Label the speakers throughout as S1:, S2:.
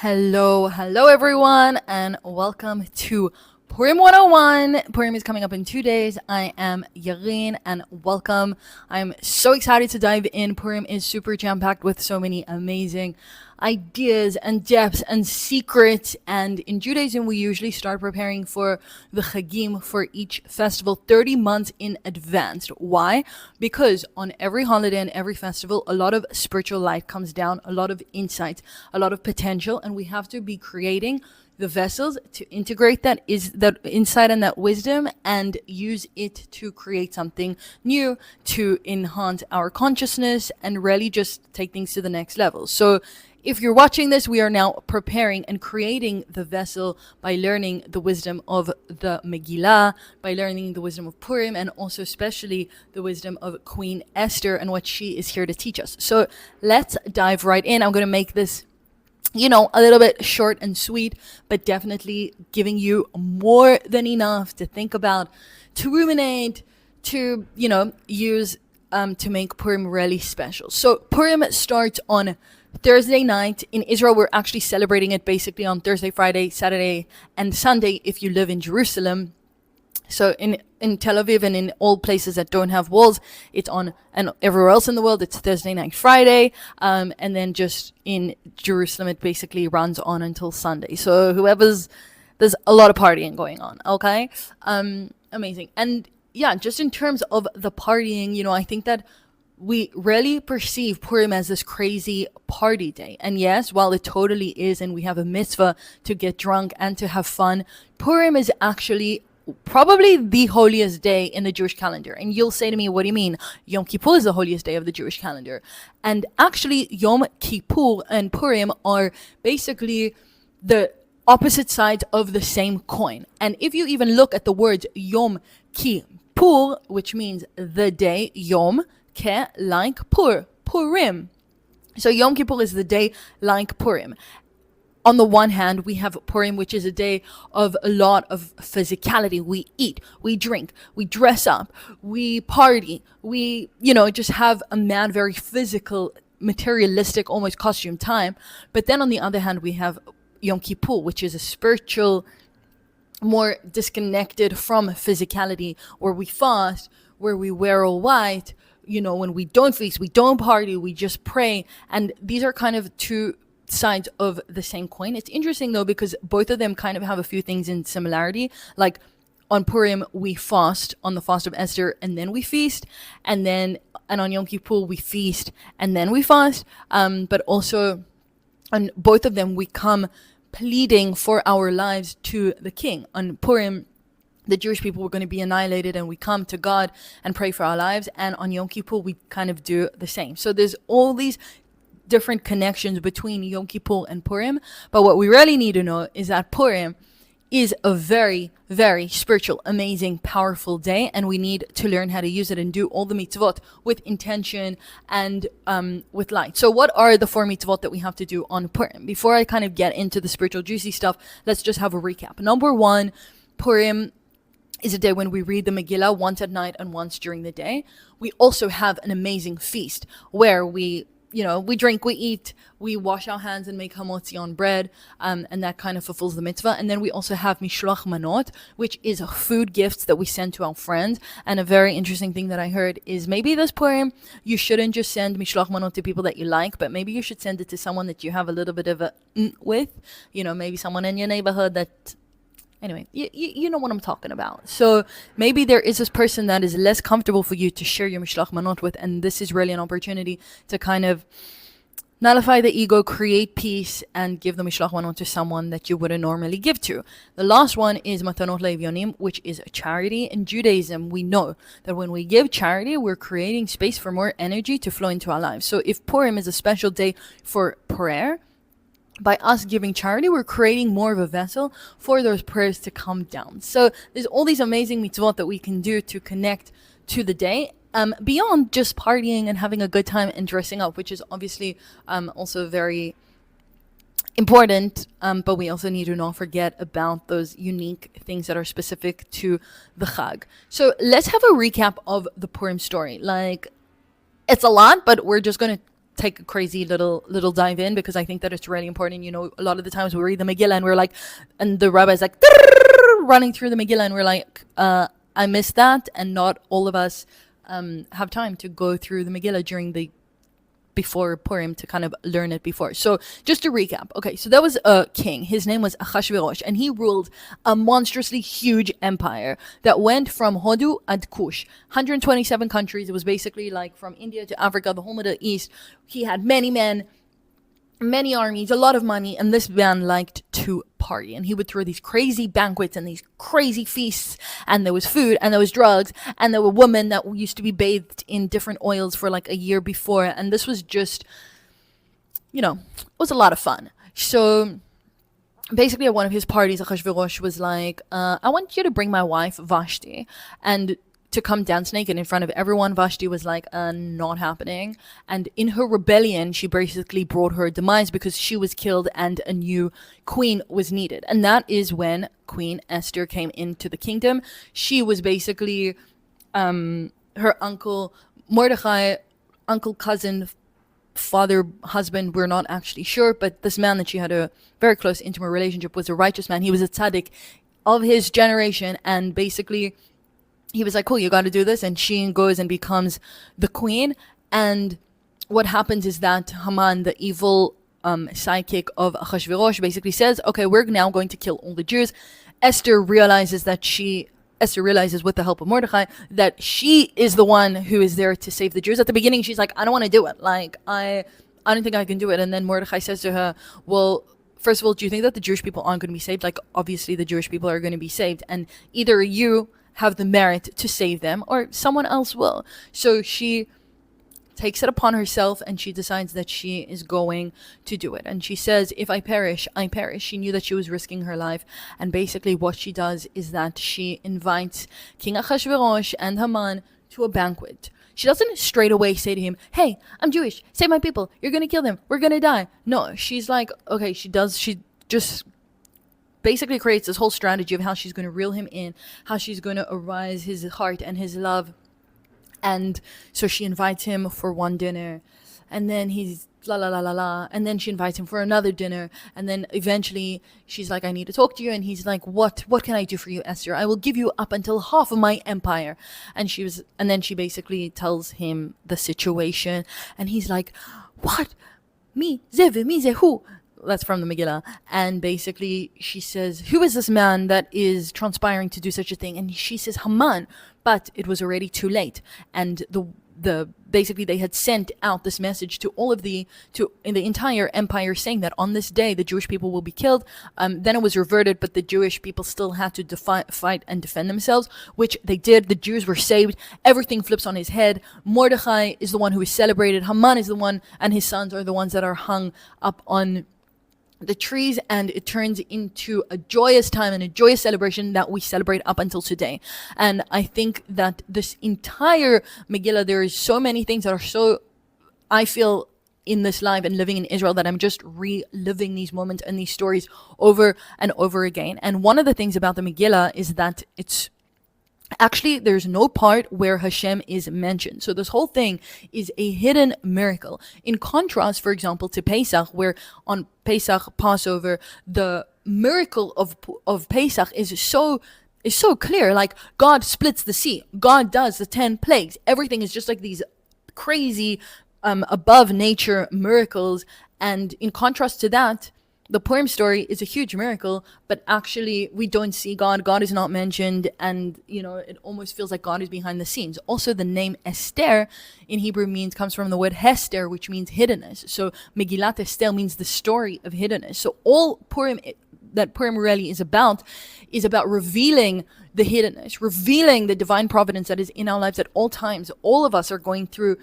S1: Hello everyone, and welcome to Purim 101. Purim is coming up in 2 days. I am Yarin, and welcome. I'm so excited to dive in. Purim is super jam-packed with so many amazing ideas and depths and secrets. And in Judaism, we usually start preparing for the Chagim for each festival 30 months in advance. Why? Because on every holiday and every festival, a lot of spiritual light comes down, a lot of insight, a lot of potential, and we have to be creating the vessels to integrate that insight and that wisdom and use it to create something new, to enhance our consciousness and really just take things to the next level. So if you're watching this, we are now preparing and creating the vessel by learning the wisdom of the Megillah, by learning the wisdom of Purim, and also especially the wisdom of Queen Esther and what she is here to teach us. So let's dive right in. I'm going to make this a little bit short and sweet, but definitely giving you more than enough to think about, to ruminate, to, use to make Purim really special. So Purim starts on Thursday night. In Israel, we're actually celebrating it basically on Thursday, Friday, Saturday, and Sunday if you live in Jerusalem. So in Tel Aviv and in all places that don't have walls, it's on, and everywhere else in the world, it's Thursday night, Friday. And then just in Jerusalem, it basically runs on until Sunday. So there's a lot of partying going on, okay? Amazing. And yeah, just in terms of the partying, I think that we really perceive Purim as this crazy party day. And yes, while it totally is, and we have a mitzvah to get drunk and to have fun, Purim is actually probably the holiest day in the Jewish calendar. And you'll say to me, what do you mean? Yom Kippur is the holiest day of the Jewish calendar. And actually, Yom Kippur and Purim are basically the opposite sides of the same coin. And if you even look at the words Yom Kippur, which means the day, Yom, Ke, like Pur, Purim. So Yom Kippur is the day like Purim. On the one hand, we have Purim, which is a day of a lot of physicality. We eat, we drink, we dress up, we party, we, just have a mad, very physical, materialistic, almost costume time. But then on the other hand, we have Yom Kippur, which is a spiritual, more disconnected from physicality, where we fast, where we wear all white, when we don't feast, we don't party, we just pray. And these are kind of two sides of the same coin. It's interesting though, because both of them kind of have a few things in similarity. Like on Purim, we fast on the fast of Esther and then we feast, and on Yom Kippur we feast and then we fast. But also on both of them we come pleading for our lives to the king. On Purim, the Jewish people were going to be annihilated and we come to God and pray for our lives. And on Yom Kippur, we kind of do the same. So there's all these different connections between Yom Kippur and Purim. But what we really need to know is that Purim is a very, very spiritual, amazing, powerful day. And we need to learn how to use it and do all the mitzvot with intention and with light. So what are the 4 mitzvot that we have to do on Purim? Before I kind of get into the spiritual juicy stuff, let's just have a recap. Number 1, Purim is a day when we read the Megillah once at night and once during the day. We also have an amazing feast where we drink, we eat, we wash our hands and make hamotzi on bread, and that kind of fulfills the mitzvah. And then we also have mishloach manot, which is food gifts that we send to our friends. And a very interesting thing that I heard is maybe this Purim, you shouldn't just send mishloach manot to people that you like, but maybe you should send it to someone that you have a little bit of a with, maybe someone in your neighborhood that... Anyway, you know what I'm talking about. So maybe there is this person that is less comfortable for you to share your mishloach manot with, and this is really an opportunity to kind of nullify the ego, create peace, and give the mishloach manot to someone that you wouldn't normally give to. The last one is matanot le'evyonim, which is a charity. In Judaism, we know that when we give charity, we're creating space for more energy to flow into our lives. So if Purim is a special day for prayer, by us giving charity, we're creating more of a vessel for those prayers to come down. So there's all these amazing mitzvot that we can do to connect to the day, beyond just partying and having a good time and dressing up, which is obviously also very important. But we also need to not forget about those unique things that are specific to the Chag. So let's have a recap of the Purim story. It's a lot, but we're just going to take a crazy little dive in, because I think that it's really important. You know, a lot of the times we read the Megillah and we're like, and the rabbi's like running through the Megillah, and we're like, I missed that, and not all of us have time to go through the Megillah during the before Purim to kind of learn it before. So just to recap, okay, so there was a king. His name was Achashverosh, and he ruled a monstrously huge empire that went from Hodu and Kush, 127 countries. It was basically like from India to Africa, the whole Middle East. He had many men, many armies, a lot of money, and this man liked to party, and he would throw these crazy banquets and these crazy feasts, and there was food and there was drugs, and there were women that used to be bathed in different oils for like a year before, and this was just, you know, it was a lot of fun. So basically at one of his parties, Achashverosh was like, I want you to bring my wife Vashti and to come dance naked in front of everyone. Vashti was like, not happening. And in her rebellion, she basically brought her demise, because she was killed and a new queen was needed. And that is when Queen Esther came into the kingdom. She was basically her uncle Mordechai, uncle, cousin, father, husband, we're not actually sure, but this man that she had a very close intimate relationship was a righteous man. He was a tzaddik of his generation, and basically he was like, cool, you got to do this. And she goes and becomes the queen. And what happens is that Haman, the evil sidekick of Achashverosh, basically says, okay, we're now going to kill all the Jews. Esther realizes with the help of Mordechai that she is the one who is there to save the Jews. At the beginning, she's like, I don't want to do it. Like, I don't think I can do it. And then Mordechai says to her, well, first of all, do you think that the Jewish people aren't going to be saved? Like, obviously the Jewish people are going to be saved. And either you have the merit to save them or someone else will. So she takes it upon herself, and she decides that she is going to do it. And she says, if I perish, I perish. She knew that she was risking her life. And basically what she does is that she invites King Achashverosh and Haman to a banquet. She doesn't straight away say to him, hey, I'm Jewish, save my people, you're going to kill them, we're going to die. No, she's like, okay, she just basically creates this whole strategy of how she's going to reel him in, how she's going to arouse his heart and his love. And so she invites him for one dinner, and then he's la la la la la, and then she invites him for another dinner, and then eventually she's like, I need to talk to you. And he's like, what can I do for you, Esther? I will give you up until half of my empire. And then she basically tells him the situation, and he's like, what? Me? Zeve, me, ze, who? That's from the Megillah. And basically she says, who is this man that is transpiring to do such a thing? And she says, Haman. But it was already too late. And basically they had sent out this message to in the entire empire, saying that on this day the Jewish people will be killed. Then it was reverted, but the Jewish people still had to fight and defend themselves, which they did. The Jews were saved. Everything flips on his head. Mordechai is the one who is celebrated. Haman is the one, and his sons are the ones that are hung up on the trees, and it turns into a joyous time and a joyous celebration that we celebrate up until today. And I think that this entire Megillah, there is so many things that are so, I feel, in this life and living in Israel, that I'm just reliving these moments and these stories over and over again. And one of the things about the Megillah is that actually, there's no part where Hashem is mentioned. So this whole thing is a hidden miracle. In contrast, for example, to Pesach, where on Pesach, Passover, the miracle of Pesach is so clear. Like, God splits the sea. God does the 10 plagues. Everything is just like these crazy, above nature miracles. And in contrast to that, the Purim story is a huge miracle, but actually we don't see God. God is not mentioned, and it almost feels like God is behind the scenes. Also, the name Esther in Hebrew comes from the word Hester, which means hiddenness. So Megillat Esther means the story of hiddenness. So all Purim really is about revealing the hiddenness, revealing the divine providence that is in our lives at all times. All of us are going through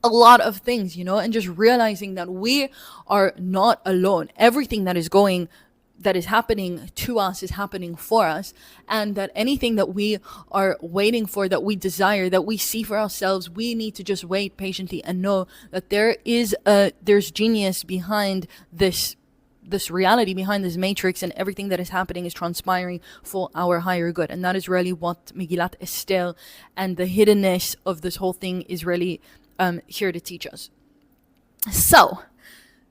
S1: a lot of things, and just realizing that we are not alone. Everything that is happening to us is happening for us, and that anything that we are waiting for, that we desire, that we see for ourselves, we need to just wait patiently and know that there's genius behind this reality, behind this matrix, and everything that is happening is transpiring for our higher good. And that is really what Megillat Esther and the hiddenness of this whole thing is really here to teach us. So,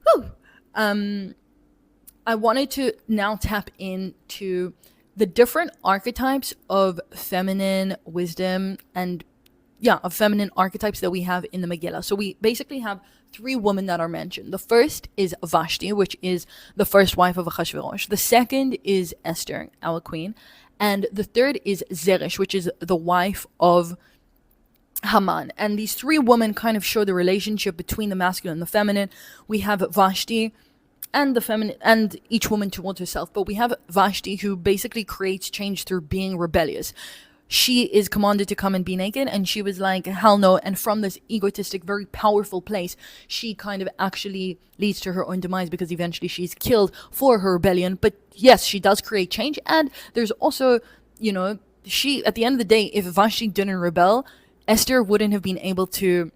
S1: whew, um, I wanted to now tap into the different archetypes of feminine wisdom and of feminine archetypes that we have in the Megillah. So we basically have three women that are mentioned. The first is Vashti, which is the first wife of Achashverosh. The second is Esther, our queen. And the third is Zeresh, which is the wife of Haman. And these three women kind of show the relationship between the masculine and the feminine. We have Vashti and the feminine, and each woman towards herself. But we have Vashti, who basically creates change through being rebellious. She is commanded to come and be naked, and she was like, hell no. And from this egotistic, very powerful place, she kind of actually leads to her own demise, because eventually she's killed for her rebellion. But yes, she does create change. And there's also, she, at the end of the day, if Vashti didn't rebel, Esther wouldn't have been able to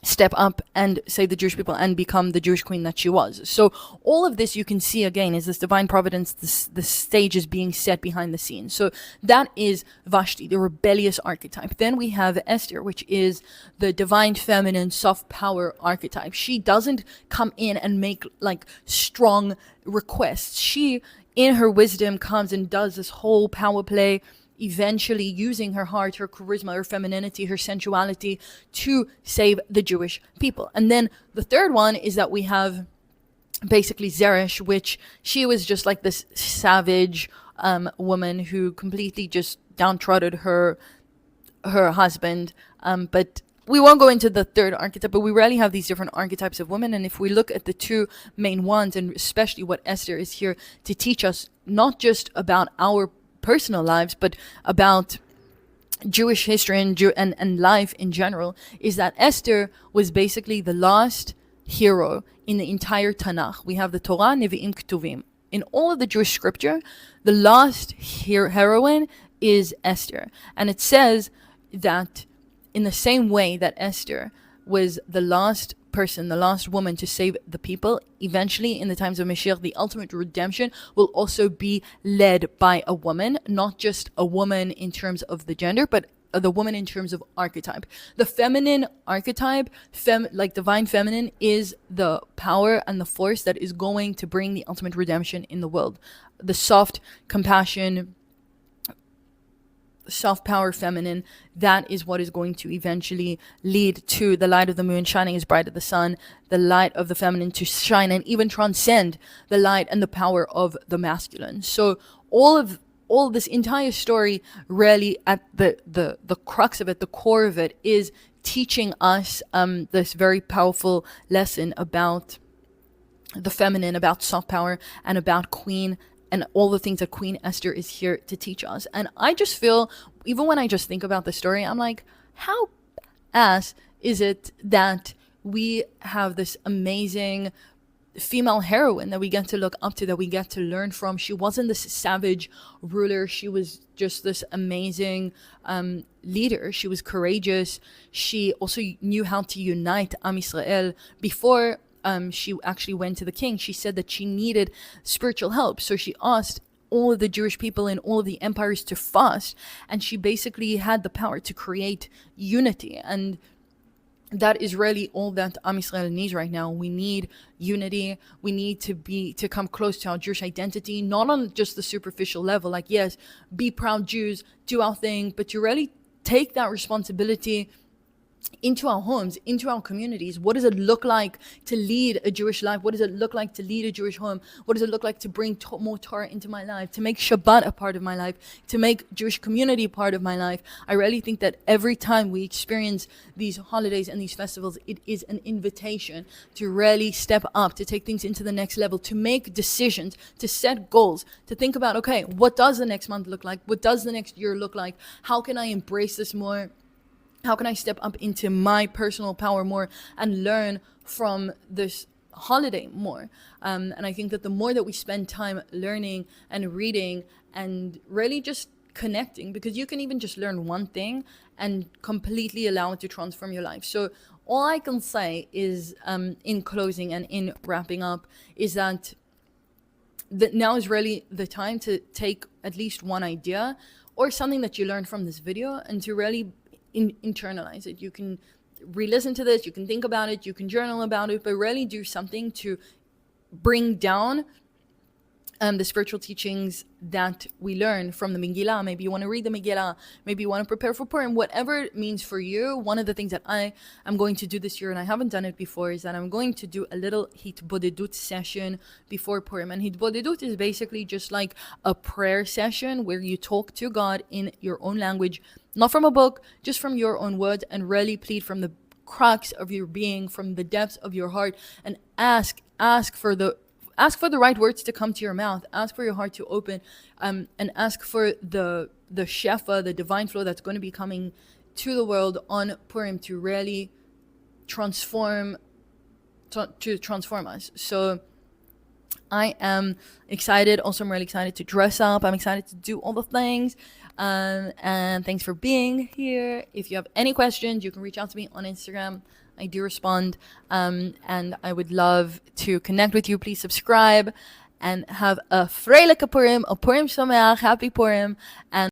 S1: step up and save the Jewish people and become the Jewish queen that she was. So all of this you can see again is this divine providence, the stage is being set behind the scenes. So that is Vashti, the rebellious archetype. Then we have Esther, which is the divine feminine soft power archetype. She doesn't come in and make like strong requests. She, in her wisdom, comes and does this whole power play, eventually using her heart, her charisma, her femininity, her sensuality to save the Jewish people. And then the third one is that we have basically Zeresh, which she was just like this savage woman who completely just downtrodden her husband. But we won't go into the third archetype, but we rarely have these different archetypes of women. And if we look at the two main ones, and especially what Esther is here to teach us, not just about our personal lives, but about Jewish history and life in general, is that Esther was basically the last hero in the entire Tanakh. We have the Torah, Nevi'im, Ketuvim. In all of the Jewish scripture, the last heroine is Esther. And it says that in the same way that Esther was the last person, the last woman to save the people, eventually in the times of Mashiach, the ultimate redemption will also be led by a woman, not just a woman in terms of the gender, but the woman in terms of archetype. The feminine archetype, like divine feminine, is the power and the force that is going to bring the ultimate redemption in the world. The soft compassion, soft power feminine, that is what is going to eventually lead to the light of the moon shining as bright as the sun, the light of the feminine to shine and even transcend the light and the power of the masculine. So all of this entire story, really at the crux of it, the core of it, is teaching us this very powerful lesson about the feminine, about soft power, and about Queen, and all the things that Queen Esther is here to teach us. And I just feel, even when I just think about the story, I'm like, how ass is it that we have this amazing female heroine that we get to look up to, that we get to learn from? She wasn't this savage ruler. She was just this amazing leader. She was courageous. She also knew how to unite Am Yisrael. Before she actually went to the king, she said that she needed spiritual help. So she asked all of the Jewish people in all of the empires to fast, and she basically had the power to create unity. And that is really all that Am Yisrael needs right now. We need unity. We need to come close to our Jewish identity, not on just the superficial level, like, yes, be proud Jews, do our thing, but to really take that responsibility into our homes, into our communities. What does it look like to lead a Jewish life? What does it look like to lead a Jewish home? What does it look like to bring more Torah into my life, to make Shabbat a part of my life, to make Jewish community a part of my life? I really think that every time we experience these holidays and these festivals, it is an invitation to really step up, to take things into the next level, to make decisions, to set goals, to think about, okay, what does the next month look like? What does the next year look like? How can I embrace this more? How can I step up into my personal power more and learn from this holiday more? And I think that the more that we spend time learning and reading and really just connecting, because you can even just learn one thing and completely allow it to transform your life. So all I can say is, in closing and in wrapping up, is that now is really the time to take at least one idea or something that you learned from this video and to really internalize it. You can re-listen to this, you can think about it, you can journal about it, but really do something to bring down the spiritual teachings that we learn from the Megillah. Maybe you want to read the Megillah, maybe you want to prepare for Purim, whatever it means for you. One of the things that I am going to do this year, and I haven't done it before, is that I'm going to do a little hitbodedut session before Purim. And hitbodedut is basically just like a prayer session where you talk to God in your own language, not from a book, just from your own words, and really plead from the crux of your being, from the depths of your heart, and ask for the right words to come to your mouth. Ask for your heart to open, and ask for the shefa, the divine flow that's going to be coming to the world on Purim to really transform us. So I am excited. Also, I'm really excited to dress up. I'm excited to do all the things. And thanks for being here. If you have any questions, you can reach out to me on Instagram. I do respond, and I would love to connect with you. Please subscribe and have a Freilich Purim, a Purim Sameach, happy Purim, and